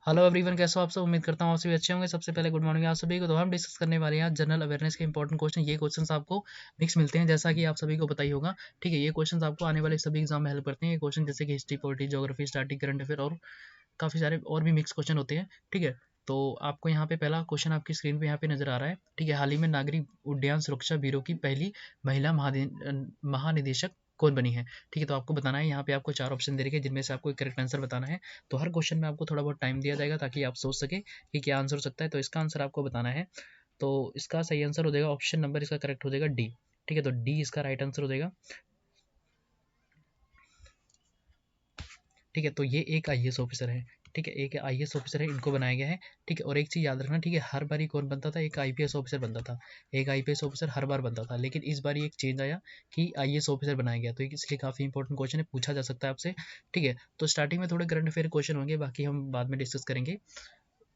Hello everyone, कैसे हो आप सब। उम्मीद करता हूँ आप सभी अच्छे होंगे। सबसे पहले गुड मॉर्निंग आप सभी को। तो हम डिस्कस करने वाले हैं जनरल अवेयरनेस के इंपॉर्टेंट क्वेश्चन। ये क्वेश्चंस आपको मिक्स मिलते हैं, जैसा कि आप सभी को पता ही होगा। ठीक है, ये क्वेश्चंस आपको आने वाले सभी एग्जाम में हेल्प करते हैं। ये क्वेश्चन जैसे कि history, polity, geography, static, current affair और काफ़ी सारे और भी मिक्स क्वेश्चन होते हैं। ठीक है, तो आपको यहाँ पे पहला क्वेश्चन आपकी स्क्रीन पे यहाँ पे नजर आ रहा है। ठीक है, हाल ही में नागरिक उड्डयन सुरक्षा ब्यूरो की पहली महिला महानिदेशक कौन बनी है। ठीक है, तो आपको बताना है। यहाँ पे आपको 4 ऑप्शन दे रखे हैं, जिनमें से आपको एक करेक्ट आंसर बताना है। तो हर क्वेश्चन में आपको थोड़ा बहुत टाइम दिया जाएगा, ताकि आप सोच सके कि क्या आंसर हो सकता है। तो इसका आंसर आपको बताना है। तो इसका सही आंसर हो जाएगा ऑप्शन नंबर, इसका करेक्ट हो जाएगा डी। ठीक है, तो डी इसका राइट आंसर हो जाएगा। ठीक है, तो ये एक आईएएस ऑफिसर है। ठीक है, एक आईएएस ऑफिसर है, इनको बनाया गया है। ठीक है, और एक चीज़ याद रखना। ठीक है, हर बार कौन बनता था, एक आईपीएस ऑफिसर बनता था। एक आईपीएस ऑफिसर हर बार बनता था, लेकिन इस बार एक चेंज आया कि आईएएस ऑफिसर बनाया गया। तो इसलिए काफ़ी इंपॉर्टेंट क्वेश्चन है, पूछा जा सकता है आपसे। ठीक है, तो स्टार्टिंग में थोड़े करंट अफेयर क्वेश्चन होंगे, बाकी हम बाद में डिस्कस करेंगे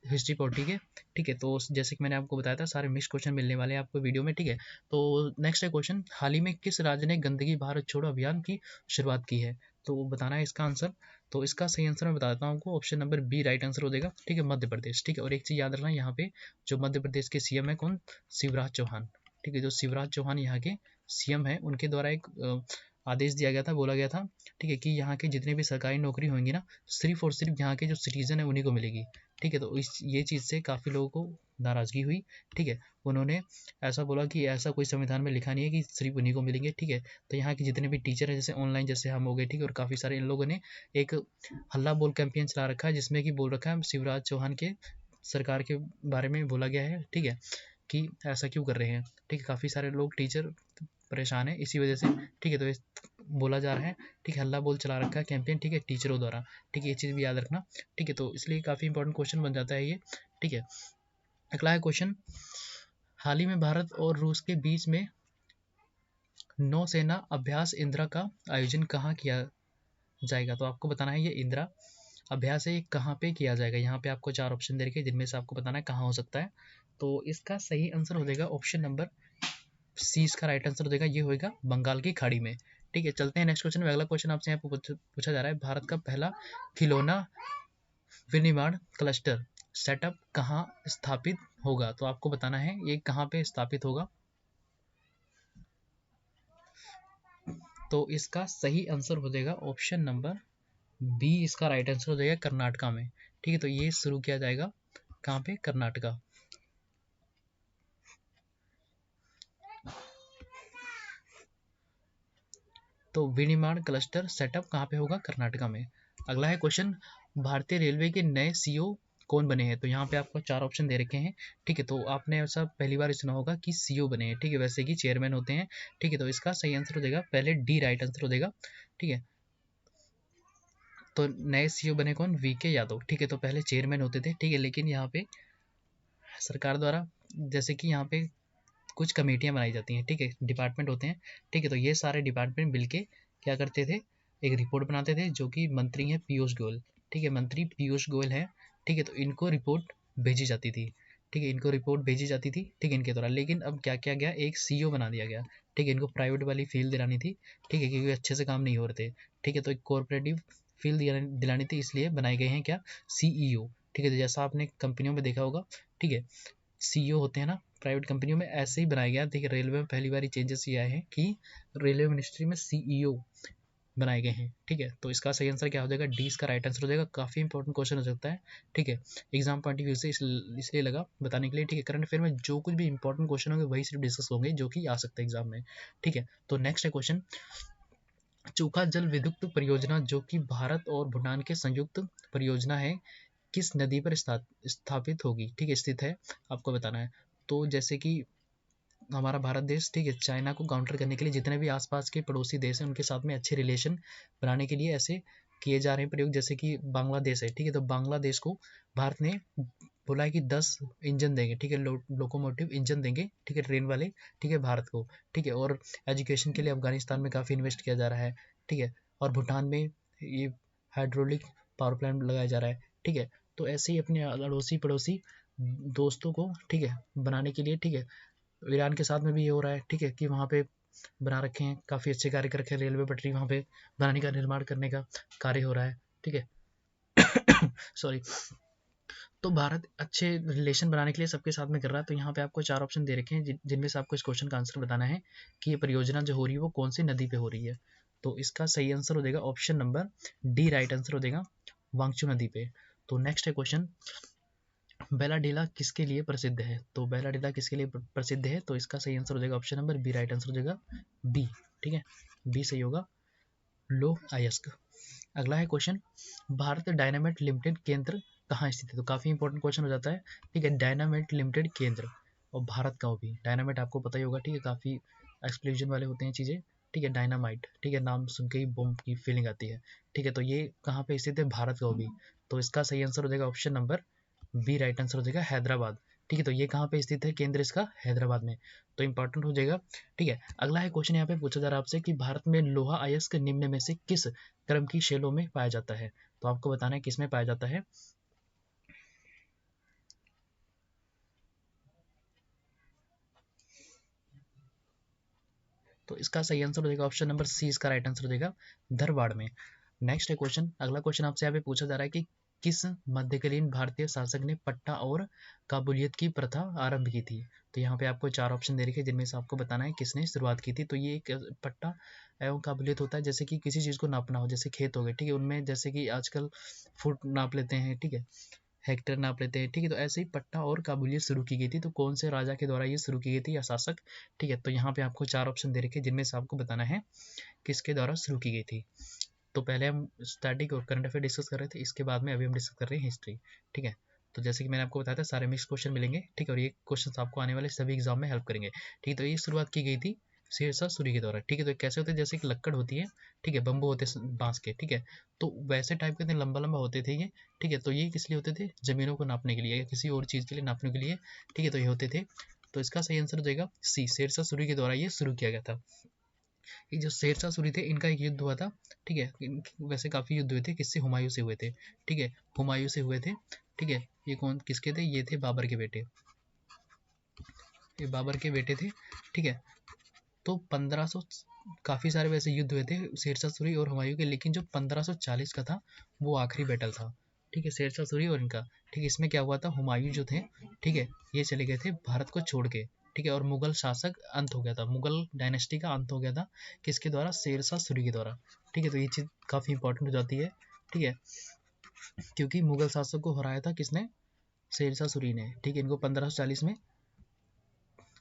हिस्ट्री पॉलिटी के। ठीक है, तो जैसे कि मैंने आपको बताया था, सारे मिक्स क्वेश्चन मिलने वाले हैं आपको वीडियो में। ठीक है, तो नेक्स्ट है क्वेश्चन, हाल ही में किस राज्य ने गंदगी भारत छोड़ो अभियान की शुरुआत की है। तो बताना है इसका आंसर। तो इसका सही आंसर मैं बता देता हूँ आपको, option number B right answer हो जाएगा। ठीक है, मध्य प्रदेश। ठीक है, और एक चीज़ याद रखना, यहाँ पे जो मध्य प्रदेश के सीएम है कौन, शिवराज चौहान। ठीक है, जो शिवराज चौहान यहाँ के सीएम है, उनके द्वारा एक आदेश दिया गया था, बोला गया था। ठीक है, कि यहाँ के जितने भी सरकारी नौकरी होंगी ना, सिर्फ और सिर्फ यहाँ के जो सिटीजन है उन्हीं को मिलेगी। ठीक है, तो इस ये चीज़ से काफ़ी लोगों को नाराज़गी हुई। ठीक है, उन्होंने ऐसा बोला कि ऐसा कोई संविधान में लिखा नहीं है कि सिर्फ उन्हीं को मिलेंगे। ठीक है, तो यहाँ के जितने भी टीचर हैं, जैसे ऑनलाइन जैसे हम हो गए, ठीक है, और काफ़ी सारे इन लोगों ने एक हल्ला बोल कैंपेन चला रखा है, जिसमें कि बोल रखा है शिवराज चौहान के सरकार के बारे में बोला गया है। ठीक है, कि ऐसा क्यों कर रहे हैं। ठीक है, काफ़ी सारे लोग टीचर परेशान है इसी वजह से। ठीक है, तो इस बोला जा रहा है। ठीक है, हल्ला बोल चला रखा है कैंपेन, ठीक है, टीचरों द्वारा। ठीक है, ये चीज़ भी याद रखना। ठीक है, तो इसलिए काफ़ी इंपॉर्टेंट क्वेश्चन बन जाता है ये। ठीक है, अगला है क्वेश्चन, हाल ही में भारत और रूस के बीच में नौसेना अभ्यास इंदिरा का आयोजन कहाँ किया जाएगा। तो आपको बताना है ये इंदिरा अभ्यास है, ये कहाँ पे किया जाएगा। यहाँ पे आपको 4 ऑप्शन दे रखे हैं, जिनमें से आपको बताना है कहाँ हो सकता है। तो इसका सही आंसर हो जाएगा ऑप्शन नंबर सी, इसका राइट आंसर हो जाएगा, ये होगा बंगाल की खाड़ी में। ठीक है, चलते हैं नेक्स्ट क्वेश्चन में। अगला क्वेश्चन आपसे यहाँ पे पूछा जा रहा है, भारत का पहला खिलौना विनिर्माण क्लस्टर सेटअप कहाँ स्थापित होगा। तो आपको बताना है ये कहाँ पे स्थापित होगा। तो इसका सही आंसर हो जाएगा ऑप्शन नंबर बी, इसका राइट आंसर हो जाएगा कर्नाटका में। ठीक है, तो ये शुरू किया जाएगा कहाँ पे, कर्नाटका। तो विनिर्माण क्लस्टर सेटअप कहाँ पे होगा, कर्नाटका में। अगला है क्वेश्चन, भारतीय रेलवे के नए सीईओ कौन बने हैं। तो यहाँ पे आपको 4 ऑप्शन दे रखे हैं। ठीक है, तो आपने ऐसा पहली बार सुना होगा कि सीईओ बने हैं। ठीक है, वैसे कि चेयरमैन होते हैं। ठीक है, तो इसका सही आंसर हो जाएगा पहले डी, राइट आंसर हो जाएगा। ठीक है, तो नए सीईओ बने कौन, वीके यादव। ठीक है, तो पहले चेयरमैन होते थे। ठीक है, लेकिन यहाँ पे सरकार द्वारा जैसे कि यहाँ पे कुछ कमेटियाँ बनाई जाती हैं। ठीक है, डिपार्टमेंट होते हैं। ठीक है, तो ये सारे डिपार्टमेंट मिलके क्या करते थे, एक रिपोर्ट बनाते थे, जो कि मंत्री हैं पीयूष गोयल। ठीक है, मंत्री पीयूष गोयल हैं। ठीक है, तो इनको रिपोर्ट भेजी जाती थी। ठीक है, इनको रिपोर्ट भेजी जाती थी। ठीक है, इनके द्वारा। लेकिन अब क्या किया गया, एक सीईओ बना दिया गया। ठीक है, इनको प्राइवेट वाली फील्ड दिलानी थी। ठीक है, क्योंकि अच्छे से काम नहीं हो रहे थे। ठीक है, तो एक कॉरपोरेटिव फील्ड दिलानी थी, इसलिए बनाए गए हैं क्या, सीईओ। ठीक है, तो जैसा आपने कंपनियों में देखा होगा। ठीक है, सीईओ होते हैं ना प्राइवेट कंपनियों में, ऐसे ही बनाया गया। देखिए, रेलवे में पहली बार चेंजेस ये आए हैं कि रेलवे मिनिस्ट्री में सीईओ बनाए गए हैं। ठीक है, तो इसका सही आंसर क्या हो जाएगा, डी इसका राइट आंसर हो जाएगा। काफ़ी इंपॉर्टेंट क्वेश्चन हो सकता है। ठीक है, एग्जाम पॉइंट ऑफ व्यू से इसलिए लगा बताने के लिए। ठीक है, करंट अफेयर में जो कुछ भी इंपॉर्टेंट क्वेश्चन होंगे वही सिर्फ डिस्कस होंगे, जो कि आ सकते हैं एग्जाम में। ठीक है, तो नेक्स्ट है क्वेश्चन, चोखा जल विद्युत परियोजना, जो कि भारत और भूटान के संयुक्त परियोजना है, किस नदी पर स्थापित होगी। ठीक है, स्थित है, आपको बताना है। तो जैसे कि हमारा भारत देश, ठीक है, चाइना को काउंटर करने के लिए जितने भी आसपास के पड़ोसी देश हैं उनके साथ में अच्छे रिलेशन बनाने के लिए ऐसे किए जा रहे हैं प्रयोग। जैसे कि बांग्लादेश है। ठीक है, तो बांग्लादेश को भारत ने बोला है कि 10 इंजन देंगे। ठीक है, लोकोमोटिव इंजन देंगे। ठीक है, ट्रेन वाले। ठीक है, भारत को। ठीक है, और एजुकेशन के लिए अफगानिस्तान में काफ़ी इन्वेस्ट किया जा रहा है। ठीक है, और भूटान में ये हाइड्रोलिक पावर प्लांट लगाया जा रहा है। ठीक है, तो ऐसे ही अपने अड़ोसी पड़ोसी दोस्तों को, ठीक है, बनाने के लिए, ठीक है, ईरान के साथ में भी ये हो रहा है। ठीक है, कि वहाँ पे बना रखे हैं, काफ़ी अच्छे कार्य कर रखे हैं, रेलवे पटरी वहाँ पे बनाने का, निर्माण करने का कार्य हो रहा है। ठीक है, सॉरी। तो भारत अच्छे रिलेशन बनाने के लिए सबके साथ में कर रहा है। तो यहाँ पे आपको 4 ऑप्शन दे रखे हैं जिनमें से आपको इस क्वेश्चन का आंसर बताना है कि ये परियोजना जो हो रही है वो कौन सी नदी पे हो रही है। तो इसका सही आंसर हो जाएगा option number D, right answer हो जाएगा वांगचू नदी पे। तो नेक्स्ट है क्वेश्चन, बेलाडीला किसके लिए प्रसिद्ध है? तो बेलाडीला किसके लिए प्रसिद्ध है? तो इसका सही आंसर हो जाएगा option number B, right answer हो जाएगा बी। ठीक है, बी सही होगा, लोह अयस्क। अगला है क्वेश्चन, भारत डायनामाइट लिमिटेड केंद्र कहाँ स्थित है? तो काफी इंपॉर्टेंट क्वेश्चन हो जाता है। ठीक है, डायनामाइट लिमिटेड केंद्र, और भारत का वो भी। डायनामाइट आपको पता ही होगा, ठीक है, काफी एक्सप्लोजन वाले होते हैं चीजें। ठीक है, डायनामाइट, ठीक है, नाम सुन के ही बम की फीलिंग आती है। ठीक है, तो ये कहाँ पे स्थित है? भारत का वो भी। तो इसका सही आंसर हो जाएगा option number B, right answer हो जाएगा हैदराबाद। ठीक है, तो ये कहाँ पे स्थित है केंद्र इसका? हैदराबाद में। तो इंपॉर्टेंट हो जाएगा। ठीक है, अगला है क्वेश्चन यहाँ पे पूछा जा रहा है आपसे कि भारत में लोहा अयस्क निम्न में से किस क्रम की शैलों में पाया जाता है? तो आपको बताना है किस में पाया जाता है। तो इसका सही आंसर हो जाएगा ऑप्शन नंबर सी, इसका राइट आंसर हो जाएगा धरवाड़ में। नेक्स्ट है क्वेश्चन, अगला क्वेश्चन आपसे यहाँ पे पूछा जा रहा है कि किस मध्यकालीन भारतीय शासक ने पट्टा और काबुलियत की प्रथा आरंभ की थी? तो यहाँ पे आपको 4 ऑप्शन दे रखे हैं जिनमें से आपको बताना है किसने शुरुआत की थी। तो ये एक पट्टा एवं काबुलियत होता है, जैसे कि किसी चीज़ को नापना हो, जैसे खेत हो गए, ठीक है, उनमें जैसे कि आजकल फुट नाप लेते हैं, ठीक है, हेक्टर नाप लेते हैं। ठीक है, तो ऐसे ही पट्टा और काबुलियत शुरू की गई थी। तो कौन से राजा के द्वारा ये शुरू की गई थी या शासक? ठीक है, तो यहाँ पे आपको 4 ऑप्शन दे रखे हैं जिनमें से आपको बताना है किसके द्वारा शुरू की गई थी। तो पहले हम स्टैटिक और करंट अफेयर डिस्कस कर रहे थे, इसके बाद में अभी हम डिस्कस कर रहे हैं हिस्ट्री। ठीक है, तो जैसे कि मैंने आपको बताया था सारे मिक्स क्वेश्चन मिलेंगे। ठीक है, और ये क्वेश्चन आपको आने वाले सभी एग्जाम में हेल्प करेंगे। ठीक है, तो ये शुरुआत की गई थी शेरशाह सूरी के द्वारा। ठीक है, तो कैसे होते हैं, जैसे कि लक्कड़ होती है, ठीक है, बम्बू होते बांस के, ठीक है, तो वैसे टाइप के थे, लंबा लंबा होते थे ये। ठीक है, तो ये किस लिए होते थे? जमीनों को नापने के लिए या किसी और चीज़ के लिए नापने के लिए। ठीक है, तो ये होते थे। तो इसका सही आंसर हो जाएगा सी, शेरशाह सूरी के द्वारा ये शुरू किया गया था। ये जो शेरशाह सूरी थे इनका एक युद्ध हुआ था। ठीक है, वैसे काफ़ी युद्ध हुए थे, किससे? हुमायूं से हुए थे। ठीक है, हुमायूं से हुए थे। ठीक है, ये कौन किसके थे? ये थे बाबर के बेटे, ये बाबर के बेटे थे। ठीक है, तो 1500, काफ़ी सारे वैसे युद्ध हुए थे शेरशाह सूरी और हुमायूं के, लेकिन जो 1540 का था वो आखिरी बैटल था। ठीक है, शेरशाह सूरी और इनका। ठीक है, इसमें क्या हुआ था, हुमायूं जो थे, ठीक है, ये चले गए थे भारत को छोड़ के। ठीक है, और मुगल शासक अंत हो गया था, मुगल डायनेस्टी का अंत हो गया था, किसके द्वारा? शेरशाह सूरी के द्वारा। ठीक है, तो ये चीज़ काफ़ी इंपॉर्टेंट हो जाती है। ठीक है, क्योंकि मुगल शासक को हराया था किसने? शेरशाह सूरी ने। ठीक है, इनको 1540 में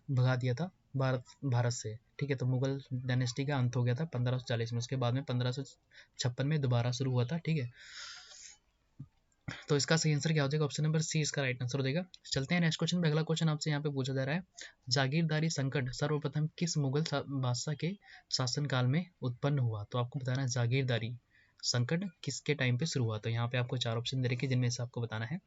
भगा दिया था भारत से। ठीक है, तो मुगल डायनेस्टी का अंत हो गया था 1540 में। उसके बाद में 1556 में दोबारा शुरू हुआ था। ठीक है, तो इसका सही आंसर क्या हो जाएगा? ऑप्शन नंबर सी इसका राइट आंसर हो जाएगा। चलते हैं नेक्स्ट क्वेश्चन पे। अगला क्वेश्चन आपसे यहाँ पे पूछा जा रहा है, जागीरदारी संकट सर्वप्रथम किस मुगल बादशाह के शासनकाल में उत्पन्न हुआ? तो आपको बताना है जागीरदारी संकट किसके टाइम पे शुरू हुआ। तो यहाँ पे आपको 4 ऑप्शन दे रखे जिनमें से आपको बताना है।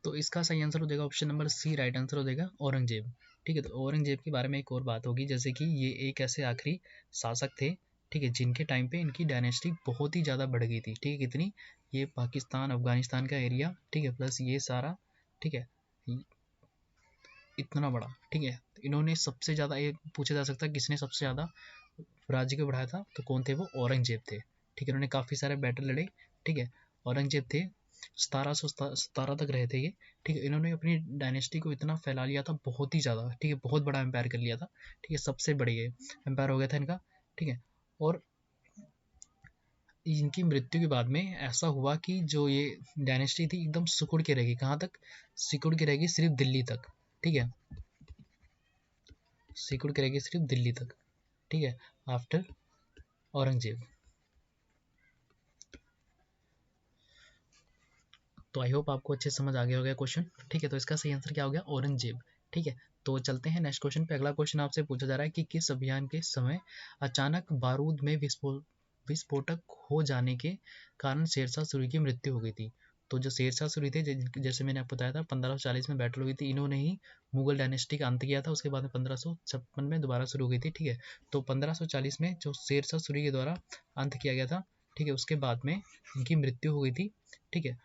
तो इसका सही आंसर हो जाएगा option number C, right answer हो जाएगा औरंगजेब। ठीक है, तो औरंगजेब के बारे में एक और बात होगी, जैसे कि ये एक ऐसे आखिरी शासक थे, ठीक है, जिनके टाइम पे इनकी डायनेस्टी बहुत ही ज़्यादा बढ़ गई थी। ठीक है, कितनी? ये पाकिस्तान अफगानिस्तान का एरिया, ठीक है, प्लस ये सारा, ठीक है, इतना बड़ा। ठीक है, तो इन्होंने सबसे ज़्यादा, ये पूछा जा सकता है किसने सबसे ज़्यादा राज्य को बढ़ाया था, तो कौन थे वो? औरंगजेब थे। ठीक है, उन्होंने काफ़ी सारे बैटल लड़े। ठीक है, औरंगजेब थे, 1717 तक रहे थे ये। ठीक है, इन्होंने अपनी डायनेस्टी को इतना फैला लिया था, बहुत ही ज़्यादा। ठीक है, बहुत बड़ा एम्पायर कर लिया था। ठीक है, सबसे बड़ी एम्पायर हो गया था इनका। ठीक है, और इनकी मृत्यु के बाद में ऐसा हुआ कि जो ये डायनेस्टी थी एकदम सिकुड़ के रहेगी। कहाँ तक सिकुड़ के रहेगी? सिर्फ दिल्ली तक। ठीक है, सिकुड़ के रहेगी सिर्फ दिल्ली तक। ठीक है, आफ्टर औरंगजेब। तो आई होप आपको अच्छे समझ आ गया होगा क्वेश्चन। ठीक है, तो इसका सही आंसर क्या हो गया? औरंगजेब। ठीक है, तो चलते हैं नेक्स्ट क्वेश्चन पे। अगला क्वेश्चन आपसे पूछा जा रहा है कि किस अभियान के समय अचानक बारूद में विस्फोटक हो जाने के कारण शेरशाह सूरी की मृत्यु हो गई थी? तो जो शेरशाह सूरी थे, जैसे मैंने आपको बताया था 1540 में बैटल हुई थी, इन्होंने ही मुगल डायनेस्टी का अंत किया था। उसके बाद में 1556 में दोबारा शुरू हो गई थी। ठीक है, तो 1540 में जो शेरशाह सूरी के द्वारा अंत किया गया था, ठीक है, उसके बाद में इनकी मृत्यु हो गई थी। ठीक है,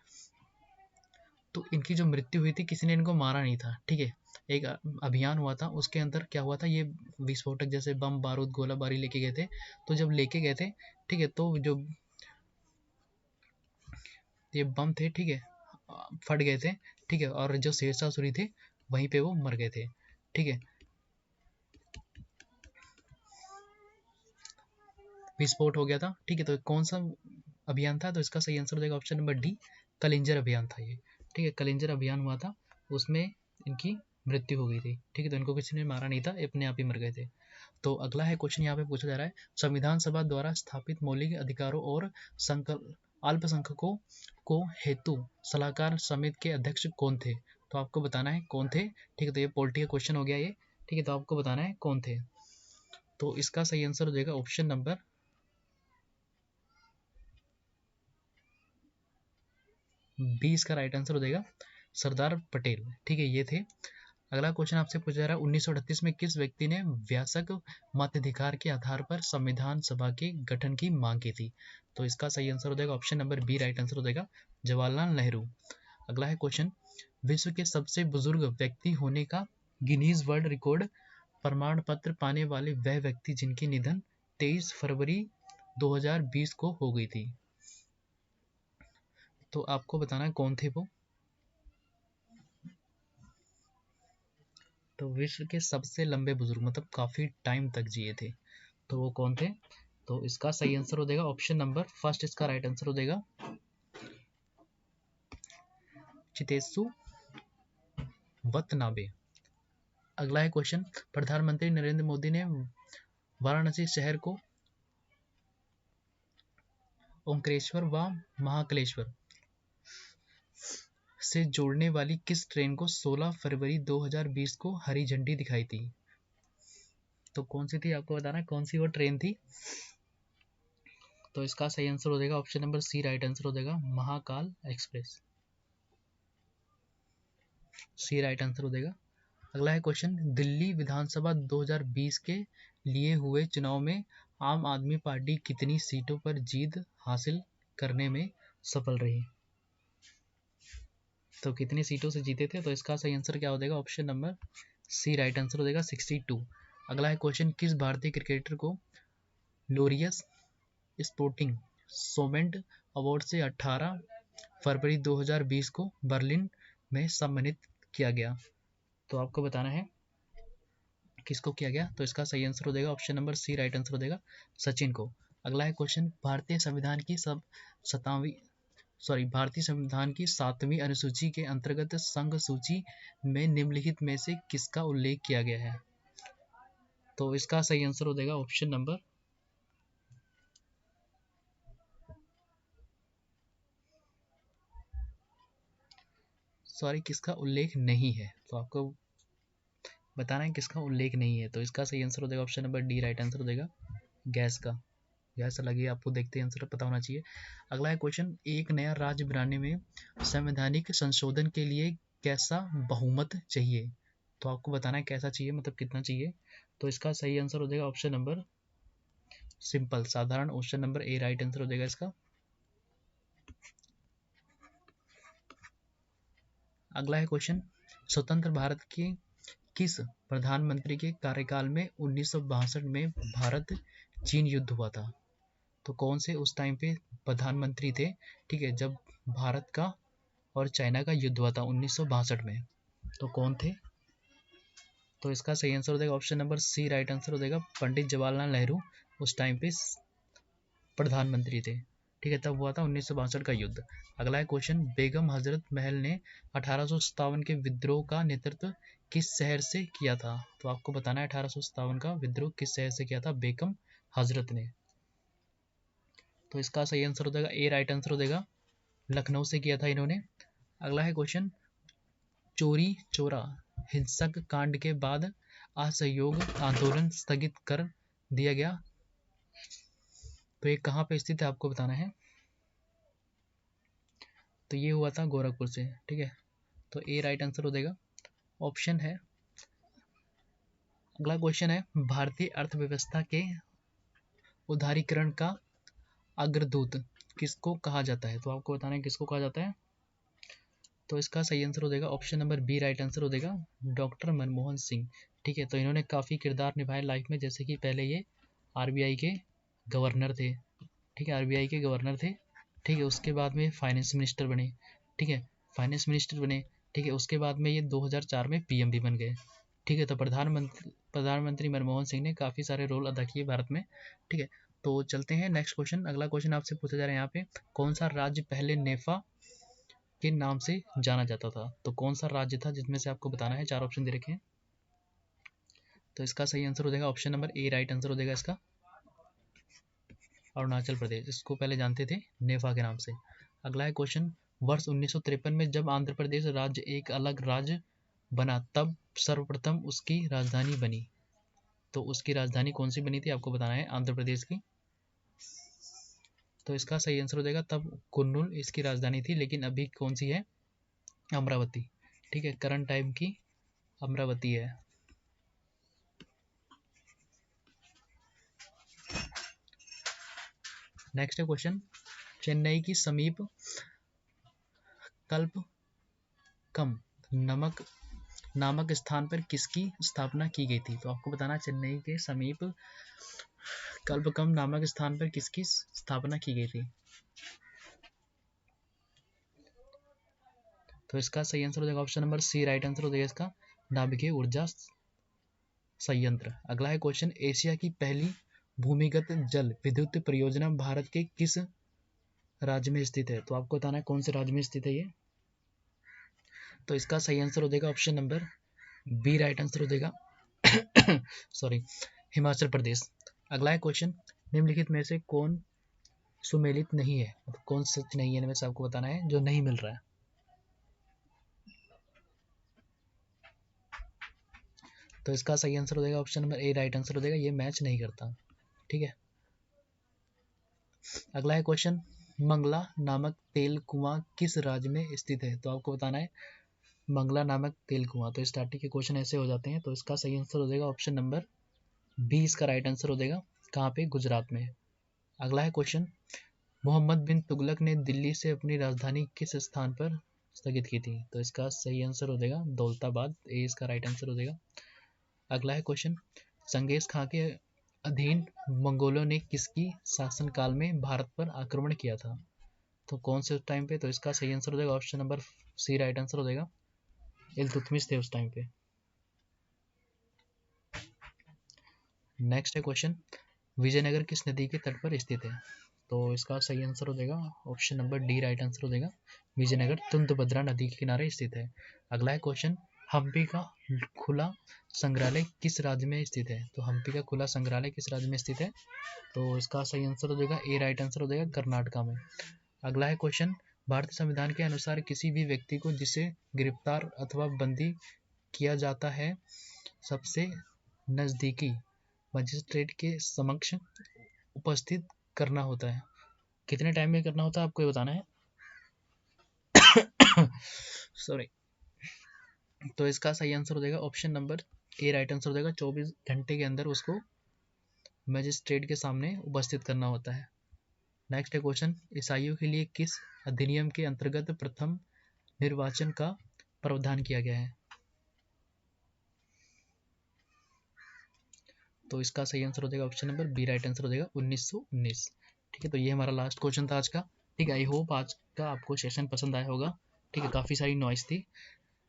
तो इनकी जो मृत्यु हुई थी, किसी ने इनको मारा नहीं था, ठीक है। एक अभियान हुआ था, उसके अंदर क्या हुआ था, ये विस्फोटक जैसे बम बारूद गोला बारी लेके गए थे। तो जब लेके गए थे, ठीक है, तो जो ये बम थे, ठीक है, फट गए थे, ठीक है, और जो शेरशाह थे वहीं पे वो मर गए थे, ठीक है। विस्फोट हो गया था, ठीक है। तो कौन सा अभियान था, तो इसका सही आंसर हो जाएगा ऑप्शन नंबर डी, कलिंजर अभियान था ये, ठीक है। कलिंजर अभियान हुआ था, उसमें इनकी मृत्यु हो गई थी, ठीक है। तो इनको किसी ने मारा नहीं था, अपने आप ही मर गए थे। तो अगला है क्वेश्चन, यहाँ पे पूछा जा रहा है, संविधान सभा द्वारा स्थापित मौलिक अधिकारों और अल्पसंख्यकों को हेतु सलाहकार समिति के अध्यक्ष कौन थे। तो आपको बताना है कौन थे, ठीक है। तो ये पॉलिटिकल क्वेश्चन हो गया ये, ठीक है। तो आपको बताना है कौन थे। तो इसका सही आंसर हो जाएगा ऑप्शन नंबर 20 का राइट आंसर हो जाएगा सरदार पटेल, ठीक है, ये थे। अगला क्वेश्चन आपसे पूछा जा रहा है, 1938 में किस व्यक्ति ने व्यासक मताधिकार के आधार पर संविधान सभा के गठन की मांग की थी। तो इसका सही आंसर हो जाएगा option number B, right answer हो जाएगा जवाहरलाल नेहरू। अगला है क्वेश्चन, विश्व के सबसे बुजुर्ग व्यक्ति होने का गिनीज वर्ल्ड रिकॉर्ड प्रमाण पत्र पाने वाले वह व्यक्ति जिनकी निधन 23 फरवरी 2020 को हो गई थी। तो आपको बताना है कौन थे वो। तो विश्व के सबसे लंबे बुजुर्ग, मतलब काफी टाइम तक जिए थे, तो वो कौन थे। तो इसका सही आंसर हो जाएगा ऑप्शन नंबर फर्स्ट, इसका राइट आंसर हो जाएगा चितेसु वतनाबे। अगला है क्वेश्चन, प्रधानमंत्री नरेंद्र मोदी ने वाराणसी शहर को ओंकारेश्वर व महाकालेश्वर से जोड़ने वाली किस ट्रेन को 16 फरवरी 2020 को हरी झंडी दिखाई थी। तो कौन सी थी, आपको बताना है कौन सी वो ट्रेन थी। तो इसका सही आंसर हो जाएगा option number C, right answer हो जाएगा Mahakal Express, C right answer हो जाएगा। अगला है क्वेश्चन, दिल्ली विधानसभा 2020 के लिए हुए चुनाव में आम आदमी पार्टी कितनी सीटों पर जीत हासिल करने में सफल रही। तो कितनी सीटों से जीते थे, तो इसका सही आंसर क्या हो जाएगा option number C, right answer हो जाएगा 62। अगला है क्वेश्चन, किस भारतीय क्रिकेटर को लोरियस स्पोर्टिंग सोमेंट अवार्ड से 18 फरवरी 2020 को बर्लिन में सम्मानित किया गया। तो आपको बताना है किसको किया गया। तो इसका सही आंसर हो जाएगा option number C, right answer हो जाएगा सचिन को। अगला है क्वेश्चन, भारतीय संविधान की भारतीय संविधान की 7वीं अनुसूची के अंतर्गत संघ सूची में निम्नलिखित में से किसका उल्लेख किया गया है। तो इसका सही आंसर हो जाएगा ऑप्शन नंबर किसका उल्लेख नहीं है। तो आपको बताना है किसका उल्लेख नहीं है। तो इसका सही आंसर हो जाएगा option number D, right answer हो जाएगा गैस का। गैस अलग ही आपको देखते ही आंसर पता होना चाहिए। अगला है क्वेश्चन, एक नया राज्य बनाने में संवैधानिक संशोधन के लिए कैसा बहुमत चाहिए। तो आपको बताना है कैसा चाहिए, मतलब कितना चाहिए। तो इसका सही आंसर हो जाएगा ऑप्शन नंबर सिंपल साधारण, option number A right answer हो जाएगा इसका। अगला है क्वेश्चन, स्वतंत्र भारत के किस प्रधानमंत्री के कार्यकाल में 1962 में भारत चीन युद्ध हुआ था। तो कौन से उस टाइम पे प्रधानमंत्री थे, ठीक है, जब भारत का और चाइना का युद्ध हुआ था 1962 में। तो कौन थे। तो इसका सही आंसर हो जाएगा option number C, right answer हो जाएगा पंडित जवाहरलाल नेहरू उस टाइम पे प्रधानमंत्री थे, ठीक है, तब हुआ था 1962 का युद्ध। अगला है क्वेश्चन, बेगम हजरत महल ने 1857 के विद्रोह का नेतृत्व किस शहर से किया था। तो आपको बताना है 1857 का विद्रोह किस शहर से किया था बेगम हजरत ने। तो इसका सही आंसर हो जाएगा ए, राइट आंसर हो जाएगा लखनऊ से किया था इन्होंने। अगला है क्वेश्चन, चोरी चोरा हिंसक कांड के बाद असहयोग आंदोलन स्थगित कर दिया गया, तो ये कहाँ पे स्थित है आपको बताना है। तो ये हुआ था गोरखपुर से, ठीक है, तो ए राइट आंसर हो जाएगा ऑप्शन है। अगला क्वेश्चन है, भारतीय अर्थव्यवस्था के उदारीकरण का अग्रदूत किसको कहा जाता है। तो आपको बताना है किसको कहा जाता है। तो इसका सही आंसर हो जाएगा option number B, right answer हो जाएगा डॉक्टर मनमोहन सिंह। ठीक है, तो इन्होंने काफ़ी किरदार निभाए लाइफ में, जैसे कि पहले ये आरबीआई के गवर्नर थे। ठीक है, आरबीआई के गवर्नर थे। ठीक है, उसके बाद में फाइनेंस मिनिस्टर बने। ठीक है, फाइनेंस मिनिस्टर बने। ठीक है, उसके बाद में ये 2004 में पीएम भी बन गए। ठीक है, तो प्रधानमंत्री मनमोहन सिंह ने काफ़ी सारे रोल अदा किए भारत में। ठीक है, तो चलते हैं नेक्स्ट क्वेश्चन। अगला क्वेश्चन आपसे पूछा जा रहा है यहाँ पे, कौन सा राज्य पहले नेफा के नाम से जाना जाता था? तो कौन सा राज्य था जिसमें से आपको बताना है, 4 ऑप्शन दे रखे हैं। तो इसका सही आंसर हो जाएगा option number A, right answer हो जाएगा इसका अरुणाचल प्रदेश। इसको पहले जानते थे नेफा के नाम से। अगला है क्वेश्चन, वर्ष 1953 में जब आंध्र प्रदेश राज्य एक अलग राज्य बना तब सर्वप्रथम उसकी राजधानी बनी। तो उसकी राजधानी कौन सी बनी थी, आपको बताना है, आंध्र प्रदेश की। तो इसका सही आंसर हो जाएगा, तब कुर्नूल इसकी राजधानी थी, लेकिन अभी कौन सी है, अमरावती। ठीक है, करंट टाइम की अमरावती है। नेक्स्ट है क्वेश्चन, चेन्नई की समीप कल्पकम नामक स्थान पर किसकी स्थापना की गई थी? तो आपको बताना, चेन्नई के समीप कल्पकम नामक स्थान पर किसकी स्थापना की गई थी? तो इसका सही आंसर हो जाएगा option number C, right answer हो जाएगा इसका नाभिकीय ऊर्जा संयंत्र। अगला है क्वेश्चन, एशिया की पहली भूमिगत जल विद्युत परियोजना भारत के किस राज्य में स्थित है? तो आपको बताना है कौन से राज्य में स्थित है ये। तो इसका सही आंसर हो जाएगा option number B, right answer हो जाएगा सॉरी, हिमाचल प्रदेश। अगला है क्वेश्चन, निम्नलिखित में से कौन सुमेलित नहीं है, मतलब कौन सच नहीं है, इनमें से आपको बताना है जो नहीं मिल रहा है। तो इसका सही आंसर हो जाएगा option number A, right answer हो जाएगा, ये मैच नहीं करता। ठीक है, अगला है क्वेश्चन, मंगला नामक तेल कुआं किस राज्य में स्थित है? तो आपको बताना है मंगला नामक तेल कुआं। तो स्टार्टिंग के क्वेश्चन ऐसे हो जाते हैं। तो इसका सही आंसर हो जाएगा ऑप्शन नंबर बी, इसका राइट आंसर हो जाएगा, कहाँ पे, गुजरात में। अगला है क्वेश्चन, मोहम्मद बिन तुगलक ने दिल्ली से अपनी राजधानी किस स्थान पर स्थगित की थी? तो इसका सही आंसर हो जाएगा दौलताबाद, ए इसका राइट आंसर हो जाएगा। अगला है क्वेश्चन, चंगेज खां के अधीन मंगोलों ने किसकी शासनकाल में भारत पर आक्रमण किया था? तो कौन से टाइम पे? तो इसका सही आंसर हो जाएगा option number C, right answer हो जाएगा, इल्तुतमिश थे उस टाइम पे। नेक्स्ट है क्वेश्चन, विजयनगर किस नदी के तट पर स्थित है? तो इसका सही आंसर हो जाएगा option number D, right answer हो जाएगा, विजयनगर तुंगभद्रा नदी के किनारे स्थित है। अगला है क्वेश्चन, हम्पी का खुला संग्रहालय किस राज्य में स्थित है? तो हम्पी का खुला संग्रहालय किस राज्य में स्थित है? तो इसका सही आंसर हो जाएगा ए, राइट आंसर हो जाएगा, कर्नाटका में। अगला है क्वेश्चन, भारतीय संविधान के अनुसार किसी भी व्यक्ति को जिसे गिरफ्तार अथवा बंदी किया जाता है सबसे नजदीकी मजिस्ट्रेट के समक्ष उपस्थित करना होता है। कितने टाइम में करना होता है, आपको ये बताना है सॉरी। तो इसका सही आंसर हो जाएगा option number A, right answer हो जाएगा, 24 घंटे के अंदर उसको मजिस्ट्रेट के सामने उपस्थित करना होता है। नेक्स्ट है क्वेश्चन, ईसाइयों के लिए किस अधिनियम के अंतर्गत प्रथम निर्वाचन का प्रावधान किया गया है? तो इसका सही आंसर हो जाएगा option number B, right answer हो जाएगा 1919। ठीक है, तो ये हमारा लास्ट क्वेश्चन था आज का। ठीक है, आई होप आज का आपको सेशन पसंद आया होगा। ठीक है, काफ़ी सारी नॉइस थी,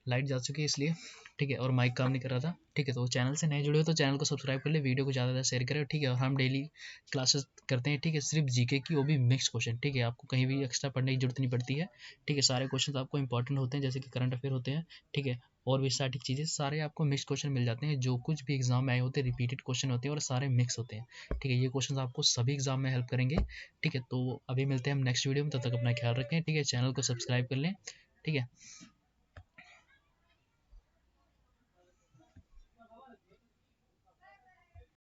लाइट जा चुकी है इसलिए। ठीक है, और माइक काम नहीं कर रहा था। ठीक है, तो चैनल से नए जुड़े हो तो चैनल को सब्सक्राइब कर ले, वीडियो को ज़्यादा ज़्यादा शेयर करें। ठीक है, और हम डेली क्लासेस करते हैं। ठीक है, सिर्फ जीके की, वो भी मिक्स क्वेश्चन। ठीक है, आपको कहीं भी एक्स्ट्रा पढ़ने की जरूरत नहीं पड़ती है। ठीक है, सारे क्वेश्चन आपको इंपॉर्टेंट होते हैं, जैसे कि करंट अफेयर होते हैं। ठीक है, और भी स्टैटिक चीज़ें, सारे आपको मिक्स क्वेश्चन मिल जाते हैं। जो कुछ भी एग्जाम में आए होते हैं रिपीटेड क्वेश्चन होते हैं और सारे मिक्स होते हैं। ठीक है, ये क्वेश्चन आपको सभी एग्जाम में हेल्प करेंगे। ठीक है, तो अभी मिलते हैं हम नेक्स्ट वीडियो में, तब तक अपना ख्याल रखें। ठीक है, चैनल को सब्सक्राइब कर लें। ठीक है।